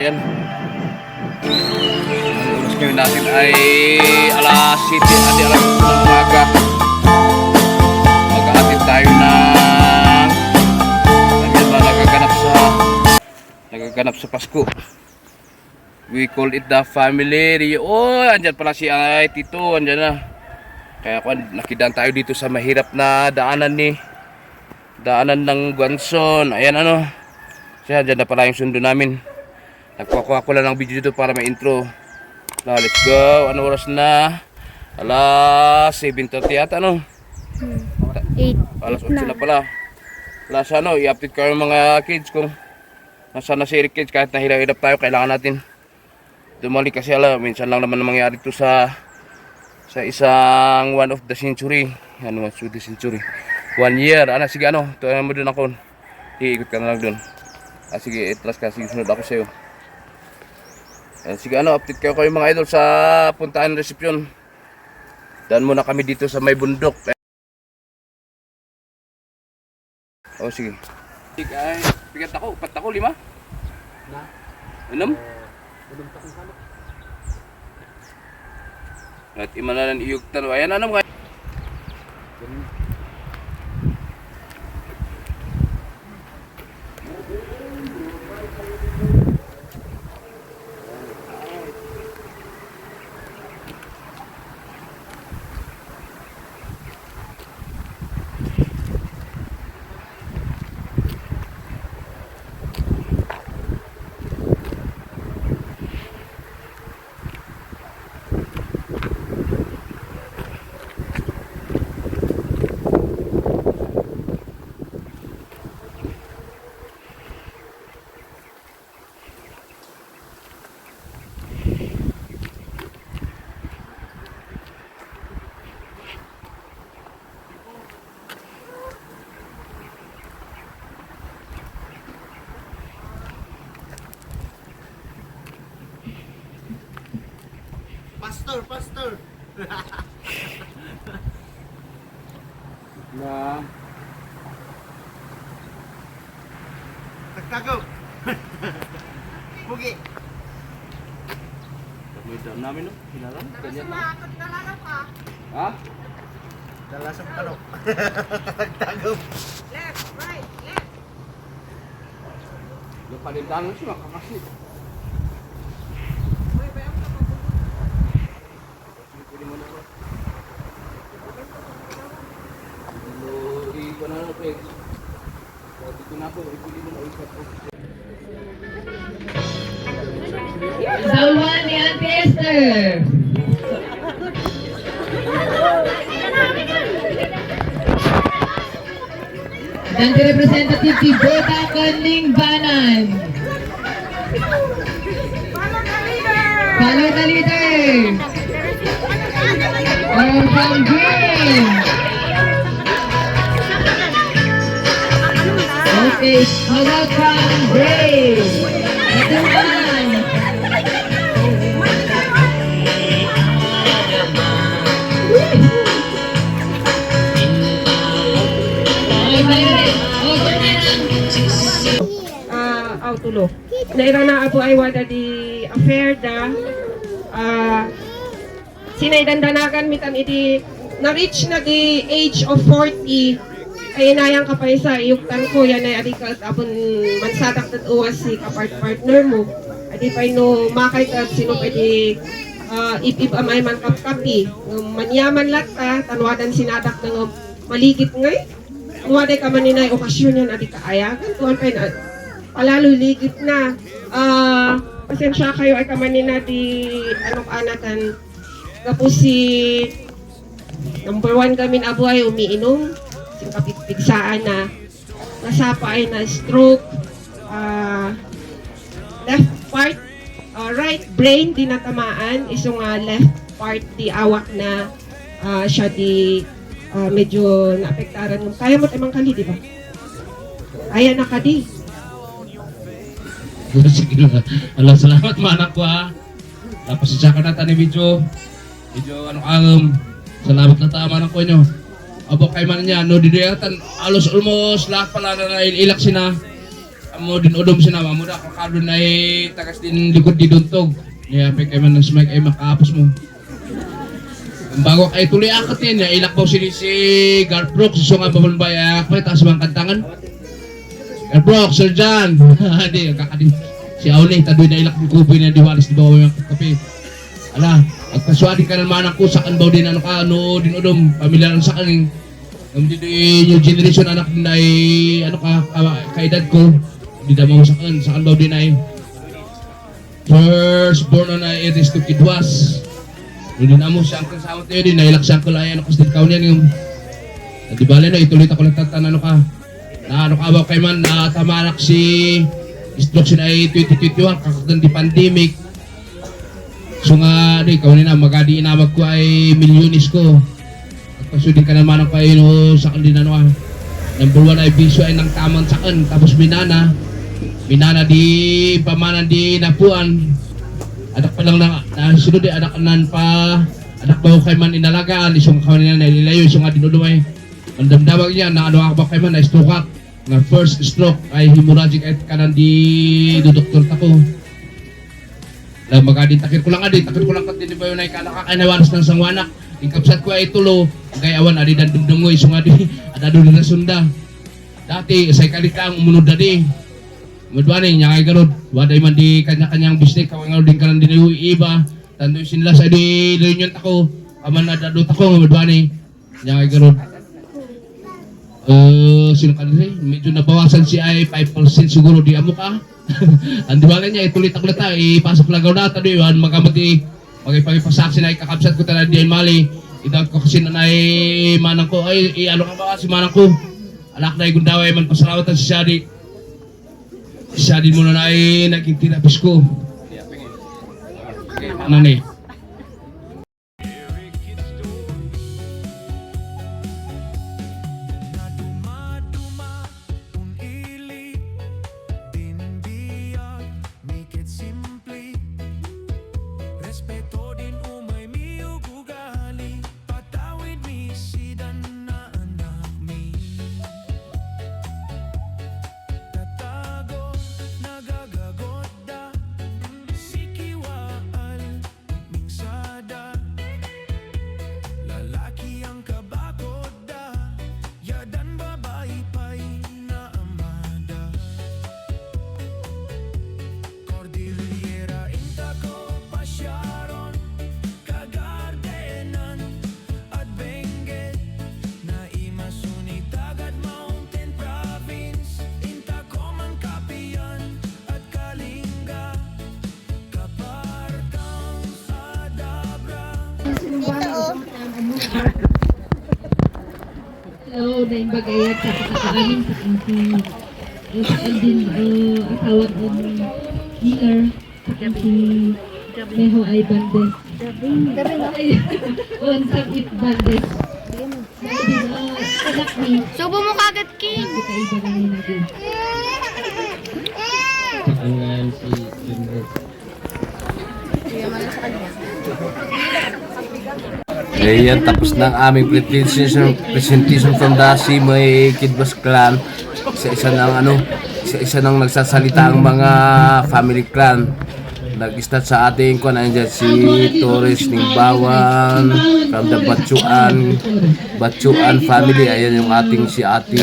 Ayan. Ang oras ngayon natin ay alas 7 at alas 8 ng umaga. Mag-aatid tayo ng nagaganap sa Pasko. We call it the family. Oh, andyan pala si Tito, andyan na. Kaya nakidaan tayo dito sa mahirap na daanan ng Guanzon. Ayan ano. Siya, andyan na pala yung sundo namin. Nagkuha ko lang ng video dito para may intro. Now, let's go. Ano oras na? Alas 7:30 yata, no? 8. Alas 8 na pala. Alas i-update ko yung mga kids kung nasaan na si Eric kids. Kahit nahirap-hirap tayo, kailangan natin dumalik kasi minsan lang naman mangyari ito sa isang one of the century. Ano, one of the century. 1 year. Sige, tuwan mo dun ako. Iikot ka na lang dun. Sige, itras ka. Sige, sunod ako sa'yo. Sige, update kayo mga idol sa puntahan resepsyon. Daan muna kami dito sa may bundok. Sige. Sige, pigat ako. 4 ako, 5? Na? 6? At imanalan iyugtan. Ayan, mga Pastor. na Tagtagaw. Pugi. pagmidaan namin, no? Hinalan? Ganyan. Sumakot na lang ka. Ha? Dala sa palo. Tagtagaw. Left, right, left. Yung palindahan siya, makakasit. Uy, bayan mo na pabulot. Pwede mo na ba? Iba na lang, Peg. Dito na ako, ipili mo na ikat ko. Salwan ni Auntie Esther. Dante Representative si Bota Kanlingbanan. Follow the leader. From Green. Okay, how about from Gray? Ito naman. Tulo. Naira na apo ay wada di affair da sinaydandanakan mitan iti na-reach na di age of 40 ay inayang kapay sa iyuktan ko yan ay adikas apon mansatak tat uwas si partner mo adi pa no makay kat sino pwede ipip amay man kapkapi manyaman latta tanwadan sinadak ng maligit ngay muwaday ka man ninay okasyon yan adi kaayagan tuwan pa na palalo ligit na. Pasensya kayo ay kamanin na di anok-anatan. Tapos si number 1 kami na abuhay umiinom. Kapitpigsaan na nasapa ay na stroke. Left part, right brain di natamaan. Isong left part di awak na siya di medyo naapektaran. Kaya mo tamang kali, di ba? Kaya na ka di. Sige na. Alam, salamat manak ko ha. Tapos sa ka na tani video salamat na tama ng ko nyo. Abo kay man niya no didayatan alos almost lahat pala na ilak sina Amo din udom sinama mo na kakado na tagas din likod di duntog. Niya pe kay man ng smike ay makaapos mo. Ang bago kay tuloy akot yan, ilakbaw si Garprox, si Sunga Babambay, ako taas bang kantangan? Garprox, Sir John! Hindi, kakadin. Si Aulay, tadoy na ilak ng kuboy na diwalas di bawa yung kape. Ala, agpaswadi ka naman ako, sakan baw din ano ka, ano din udom, pamilyar sa kaning. Yung generation anak din ay, ano ka, kaedad ko, hindi damang sakan baw din ay. First born na Iris to Kidwas. Hindi na mo siya ang kasama tayo din, nailak siya ang kulayan ako sa ikaw niyan yung di bale na ituloy ako nagtatan ano ka na ano ka ba kay man na tamanak si stroke siya ay 2021 kakaganda di pandemic so nga di ikaw na magadi inamag ko ay milyonis ko at pasudin ka naman ang kayo no, sa kanila ano number 1 ay bisyo ay nang tamang sakan tapos minana di pamanan di napuan anak pa lang na sunod eh, anak ba kay man inalagaan, isong kawan niya nalilayo, isong nga dinulumay. Ang damdamag niya na ano ako ba kay man na stroke na first stroke ay hemorrhagic at kanan di doktor tako. Lang magadin takir ko lang kat din ba yun ay kalakakanawanas ng sangwanak. Ingkapsat ko ay tulo, kay awan adi dan dumdungo, isong nga di adado na sunda. Dati, say kalikang umunod na di. Madwani niya kay garod, waday man di kanya-kanyang bisnek, kawang din ka lang din yung iba, tandoy sinila sa di reunion tako, kaman na dadot ako, madwani niya kay garod. Sino ka rin, medyo nabawasan si ay 5% siguro di amo ka. Ang diwalan niya, itulit-akulit ta, ipasok lang na, tandoy, magamati, magipagipasaksin ay kakabsat ko talaga di ay mali, idawat ko kasi na ay manang ko, ay ano ka ba si manang ko, alak na igundawa ay man pasarawatan si Shadi. Isa din muna na ay naging tinapis ko. Ano na eh? Hello, na yung bagayat sa kakaamin sa aking din asawa ng healer sa aking Meho ay Bandes. Unsang it Bandes. Anak ni. Subo mo kagad, King. Kita iba na ni natin. Ayan, tapos na ang aming presentation from the Simay Kidwas Clan sa isa ng nagsasalita ang mga family clan. Nag-start sa ating kung nandiyan si Torres Ningbawan from the Batsuan family. Ayan yung ating si Ate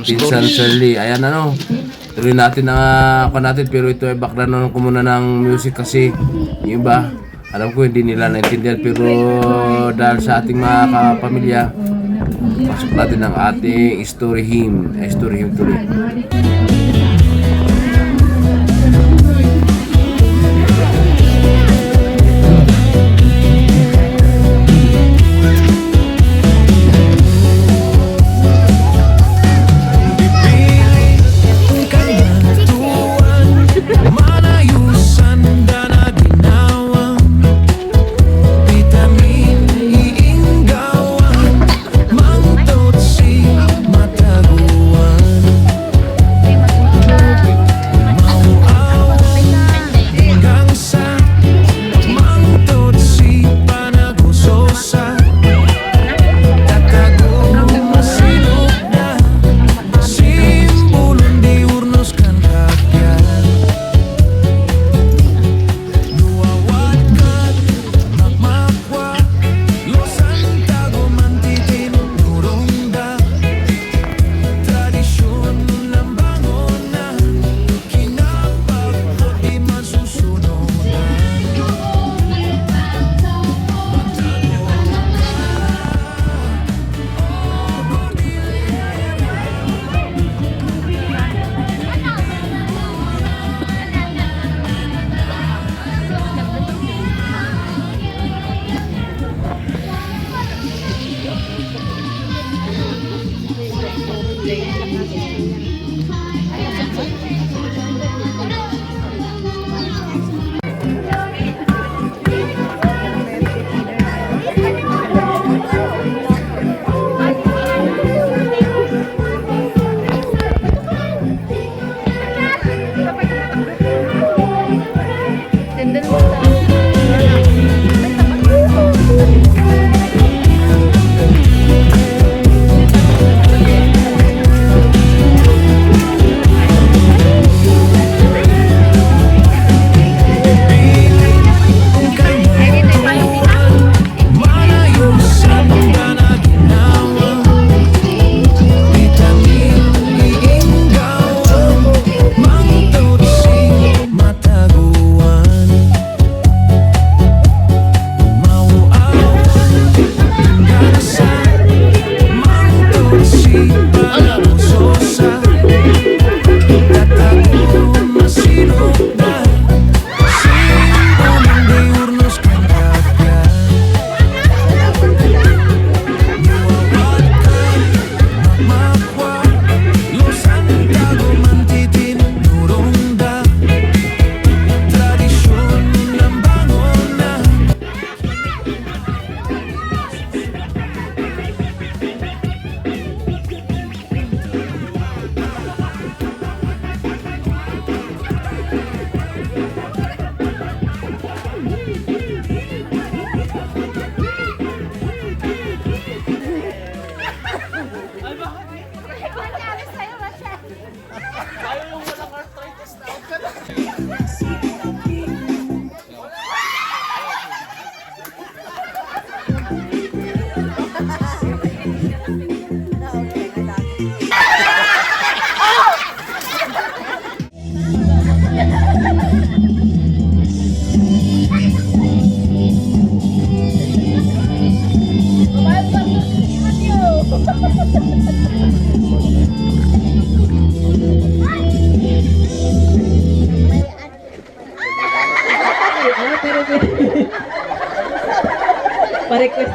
Pinsan Shirley. Ayan tuloy natin natin pero ito ay background ko muna ng music kasi yung iba alam ko hindi nila naintindihan pero dahil sa ating mga kapamilya pasok natin ang ating story hymn tuloy.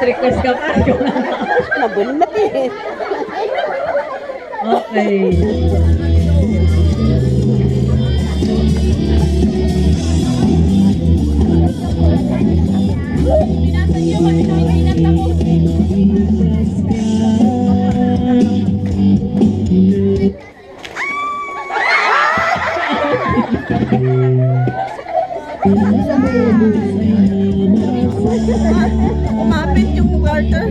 Pa-request ka pa. Nabulat eh. Okay. Umapit yung water.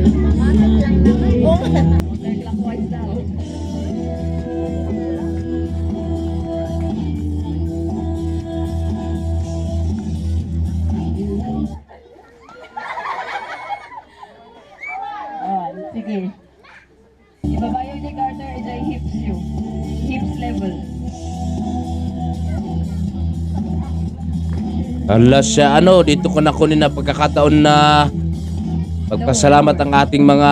Sige. Ibabayo ni Carter is ay hips you. Hips level. Ala siya, dito ko na kunin na pagkakataon na pagpasalamat ang ating mga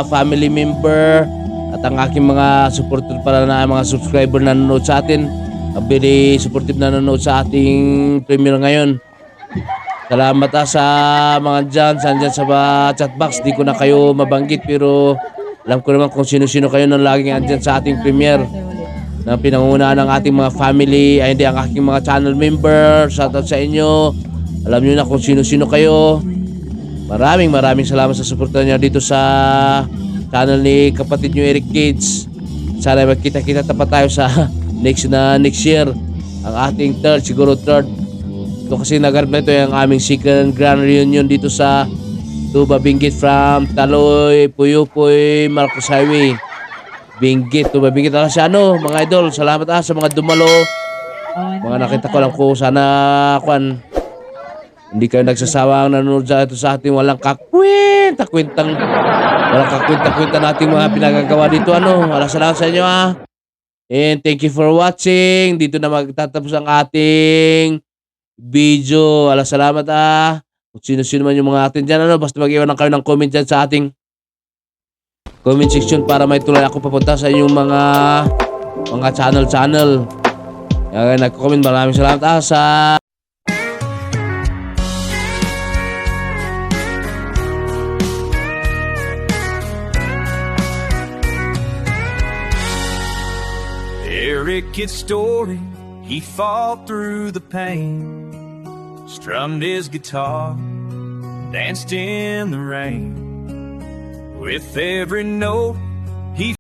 family member at ang aking mga supporter pala na mga subscriber na nanonood sa atin. Ang very supportive na nanonood sa ating premiere ngayon. Salamat sa mga dyan sa chat box. Di ko na kayo mabanggit pero alam ko naman kung sino-sino kayo nang laging andyan sa ating premiere. Na pinangungunahan ng ating mga family, ay hindi ang aking mga channel member. Shoutout sa inyo. Alam nyo na kung sino-sino kayo. Maraming salamat sa suporta niyo dito sa channel ni kapatid nyo Eric Gates. Sana magkita-kita pa tayo sa next year. Ang ating third. Ito kasi nagarap na ito yung aming second grand reunion dito sa Tuba Benguet from Taloy, Puyupoy, Marcos Highway. Benguet, Tuba Benguet. Sa mga idol, salamat sa mga dumalo. Mga nakita ko lang ko sana hindi kayo nagsasawang nanonood sa ito sa ating walang kakwenta-kwentang nating mga pinagagawa dito. Salamat sa inyo And thank you for watching. Dito na magtatapos ang ating video. Salamat kung sino-sino man yung mga atin dyan. Basta mag-iwan lang kayo ng comment dyan sa ating comment section para may tuloy ako papunta sa inyong mga channel. Nag-comment. Maraming salamat sa Eric Kidd's story, he fought through the pain, strummed his guitar, danced in the rain. With every note